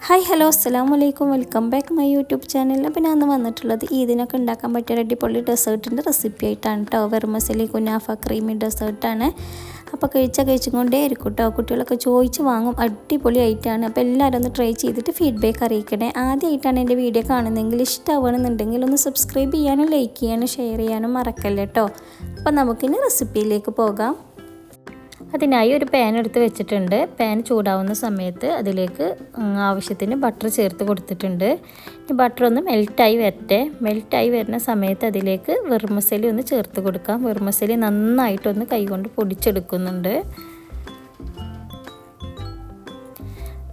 Hi hello അസ്സലാമു അലൈക്കും welcome back my YouTube channel. അപ്പോൾ ഞാൻ വന്നിട്ടുള്ളത് ഈദിനൊക്കെ ഉണ്ടാക്കാൻ പറ്റിയ അടിപൊളി ഡെസേർട്ടിൻ്റെ റെസിപ്പി ആയിട്ടാണ് കേട്ടോ. വെർമസലി കുനാഫ ക്രീമി ഡെസേർട്ടാണ്. അപ്പോൾ കഴിച്ചും കൊണ്ടേ ഇരിക്കും കേട്ടോ. കുട്ടികളൊക്കെ ചോദിച്ച് വാങ്ങും, അടിപൊളി ആയിട്ടാണ്. അപ്പോൾ എല്ലാവരും ഒന്ന് ട്രൈ ചെയ്തിട്ട് ഫീഡ്ബാക്ക് അറിയിക്കണേ. ആദ്യമായിട്ടാണ് എൻ്റെ വീഡിയോ കാണുന്നതെങ്കിൽ ഇഷ്ടമാണെന്നുണ്ടെങ്കിൽ ഒന്ന് സബ്സ്ക്രൈബ് ചെയ്യാനും ലൈക്ക് ചെയ്യാനും ഷെയർ ചെയ്യാനും മറക്കല്ലേ കേട്ടോ. അപ്പോൾ നമുക്കിനി റെസിപ്പിയിലേക്ക് പോകാം. അതിനായി ഒരു പാൻ എടുത്ത് വെച്ചിട്ടുണ്ട്. പാൻ ചൂടാവുന്ന സമയത്ത് അതിലേക്ക് ആവശ്യത്തിന് ബട്ടർ ചേർത്ത് കൊടുത്തിട്ടുണ്ട്. ഈ ബട്ടർ ഒന്ന് മെൽറ്റായി വരട്ടെ. മെൽറ്റായി വരുന്ന സമയത്ത് അതിലേക്ക് വെർമസലി ഒന്ന് ചേർത്ത് കൊടുക്കാം. വെർമസലി നന്നായിട്ടൊന്ന് കൈകൊണ്ട് പൊടിച്ചെടുക്കുന്നുണ്ട്.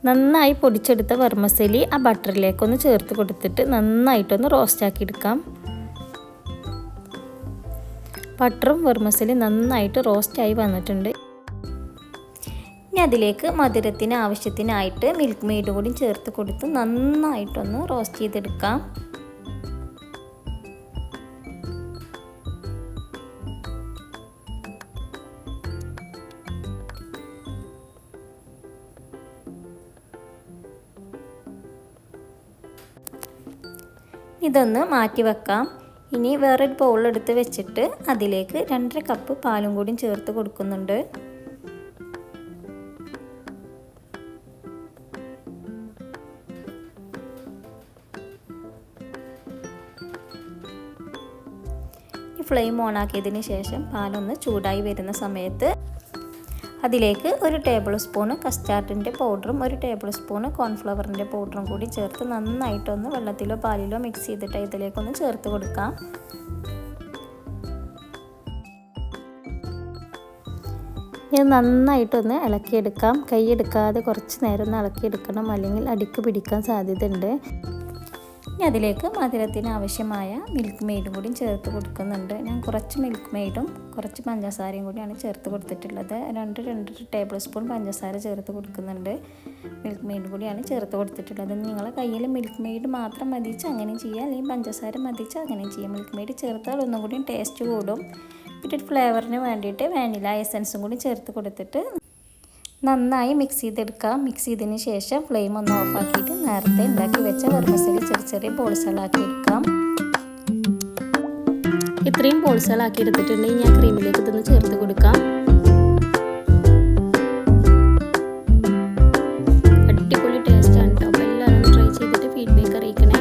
നന്നായി പൊടിച്ചെടുത്ത വെർമസലി ആ ബട്ടറിലേക്കൊന്ന് ചേർത്ത് കൊടുത്തിട്ട് നന്നായിട്ടൊന്ന് റോസ്റ്റാക്കി എടുക്കാം. ബട്ടറും വെർമസലി നന്നായിട്ട് റോസ്റ്റായി വന്നിട്ടുണ്ട്. ഇനി അതിലേക്ക് മധുരത്തിന് ആവശ്യത്തിനായിട്ട് മിൽക്ക് മെയ്ഡ് കൂടി ചേർത്ത് കൊടുത്ത് നന്നായിട്ടൊന്ന് റോസ്റ്റ് ചെയ്തെടുക്കാം. ഇതൊന്ന് മാറ്റി വെക്കാം. ഇനി വേറൊരു ബൗളെടുത്ത് വെച്ചിട്ട് അതിലേക്ക് 2.5 കപ്പ് പാലും കൂടി ചേർത്ത് കൊടുക്കുന്നുണ്ട്. ഫ്ലെയിം ഓൺ ആക്കിയതിന് ശേഷം പാലൊന്ന് ചൂടായി വരുന്ന സമയത്ത് അതിലേക്ക് 1 ടേബിൾ സ്പൂൺ കസ്റ്റാർഡിൻ്റെ പൗഡറും 1 ടേബിൾ സ്പൂൺ കോൺഫ്ലവറിൻ്റെ പൗഡറും കൂടി ചേർത്ത് നന്നായിട്ടൊന്ന് വെള്ളത്തിലോ പാലിലോ മിക്സ് ചെയ്തിട്ട് ഇതിലേക്കൊന്ന് ചേർത്ത് കൊടുക്കാം. ഇത് നന്നായിട്ടൊന്ന് ഇളക്കിയെടുക്കാം. കൈയെടുക്കാതെ കുറച്ച് നേരം ഒന്ന് ഇളക്കിയെടുക്കണം, അല്ലെങ്കിൽ അടിക്ക് പിടിക്കാൻ സാധ്യതയുണ്ട്. ഇനി അതിലേക്ക് മധുരത്തിന് ആവശ്യമായ മിൽക്ക് മെയ്ഡും കൂടി ചേർത്ത് കൊടുക്കുന്നുണ്ട്. ഞാൻ കുറച്ച് മിൽക്ക് മെയ്ഡും കുറച്ച് പഞ്ചസാരയും കൂടിയാണ് ചേർത്ത് കൊടുത്തിട്ടുള്ളത്. 2 ടേബിൾ സ്പൂൺ പഞ്ചസാര ചേർത്ത് കൊടുക്കുന്നുണ്ട്. മിൽക്ക് മെയ്ഡും കൂടിയാണ് ചേർത്ത് കൊടുത്തിട്ടുള്ളത്. നിങ്ങളെ കയ്യിൽ മിൽക്ക് മെയ്ഡ് മാത്രം മതിച്ച് അങ്ങനെ ചെയ്യാം, അല്ലെങ്കിൽ പഞ്ചസാര മതിച്ച് അങ്ങനെ ചെയ്യാം. മിൽക്ക് മെയ്ഡ് ചേർത്താൽ ഒന്നും കൂടി ടേസ്റ്റ് കൂടും. പിന്നെ ഫ്ലേവറിന് വേണ്ടിയിട്ട് വാനില എസൻസും കൂടി ചേർത്ത് കൊടുത്തിട്ട് നന്നായി മിക്സ് ചെയ്തെടുക്കാം. മിക്സ് ചെയ്തതിന് ശേഷം ഫ്ലെയിം ഒന്ന് ഓഫാക്കിയിട്ട് നേരത്തെ ഉണ്ടാക്കി വെച്ച വെർമസലി ചെറിയ ബോൾസുകളാക്കി എടുക്കാം. ഇത്രയും ബോൾസുകളാക്കി എടുത്തിട്ടുണ്ടെങ്കിൽ ഞാൻ ക്രീമിലേക്ക് ഇതൊന്ന് ചേർത്ത് കൊടുക്കാം. അടിപൊളി ടേസ്റ്റാണ് കേട്ടോ. അപ്പോൾ എല്ലാവരും ട്രൈ ചെയ്തിട്ട് ഫീഡ്ബാക്ക് അറിയിക്കണേ.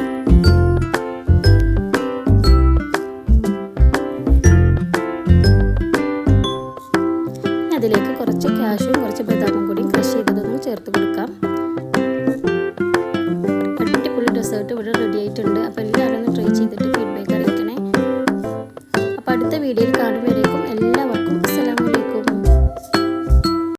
അതിലേക്ക് കുറച്ച് കാഷ്യും കുറച്ച് ബദാമും കൂടി ക്രഷ് ചെയ്തതൊന്നും ചേർത്ത് കൊടുക്കാം. അടിപൊളി ഡെസേർട്ട് ഇവിടെ റെഡി ആയിട്ടുണ്ട്. അപ്പോൾ എല്ലാവരും ഒന്ന് ട്രൈ ചെയ്തിട്ട് ഫീഡ്ബാക്ക് അറിയിക്കണേ. അപ്പോൾ അടുത്ത വീഡിയോയിൽ കാണുമ്പോഴേക്കും